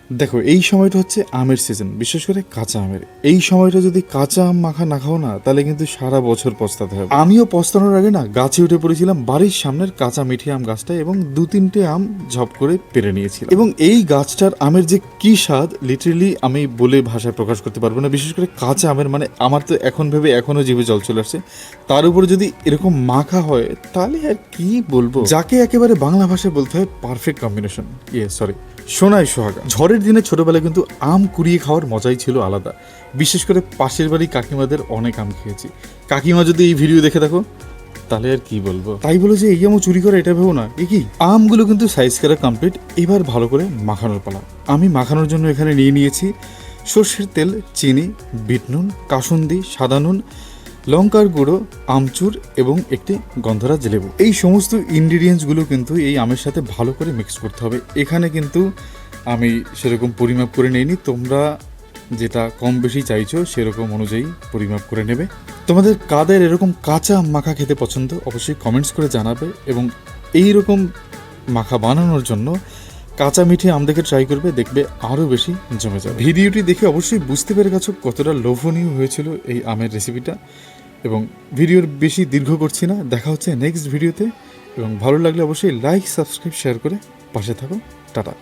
দেখো, এই সময়টা হচ্ছে আমের সিজন, বিশেষ করে কাঁচা আমের। এই সময়টা যদি কাঁচা আম মাখা না খাও না, তাহলে কিন্তু সারা বছর পস্তাতে হবে। আমিও পস্তানোর আগে না গাছে উঠে পড়েছিলাম বাড়ির সামনের কাঁচা মিঠি আম গাছটায়, এবং 2-3টে আম ঝপ করে পেরে নিয়েছিলাম। এবং এই গাছটার আমের যে কি স্বাদ, লিটারেলি আমি বলে ভাষায় প্রকাশ করতে পারবো না। বিশেষ করে কাঁচা আমের, মানে আমার তো এখন ভেবে এখনো জিভে জল চলে আসছে। তার উপরে যদি এরকম মাখা হয়, তাহলে আর কি বলবো, যাকে একেবারে বাংলা ভাষায় বলতে হয় পারফেক্ট কম্বিনেশন। সোনায় সোহাগা। ঝড়ের দিনে ছোটবেলায় কিন্তু আম কুড়িয়ে খাওয়ার মজাই ছিল আলাদা। বিশেষ করে পাশের বাড়ি কাকিমাদের অনেক আম খেয়েছি। কাকিমা যদি এই ভিডিও দেখে থাকো, তাহলে আর কি বলবো। তাই বলে যে এই আমও চুরি করে এটা ভেবো না। কি আমগুলো কিন্তু সাইজ করা কমপ্লিট। এবার ভালো করে মাখানোর পালা। আমি মাখানোর জন্য এখানে নিয়ে নিয়েছি সর্ষের তেল, চিনি, বিট নুন, কাসুন্দি, সাদা নুন, লঙ্কার গুঁড়ো, আমচুর এবং একটি গন্ধরাজ লেবু। এই সমস্ত ইনগ্রিডিয়েন্টসগুলো কিন্তু এই আমের সাথে ভালো করে মিক্স করতে হবে। এখানে কিন্তু আমি সেরকম পরিমাপ করে নিইনি, তোমরা যেটা কম বেশি চাইছো সেরকম অনুযায়ী পরিমাপ করে নেবে। তোমাদের কাদের এরকম কাঁচা আম মাখা খেতে পছন্দ, অবশ্যই কমেন্টস করে জানাবে। এবং এই রকম মাখা বানানোর জন্য কাঁচা মিঠে আম দেখে ট্রাই করবে, দেখবে আরও বেশি জমে যাবে। ভিডিওটি দেখে অবশ্যই বুঝতে পেরে গেছো কতটা লোভনীয় হয়েছিল এই আমের রেসিপিটা। এবং ভিডিওর বেশি দীর্ঘ করছি না, দেখা হচ্ছে নেক্সট ভিডিওতে। এবং ভালো লাগলে অবশ্যই লাইক, সাবস্ক্রাইব, শেয়ার করে পাশে থাকো। টাটা।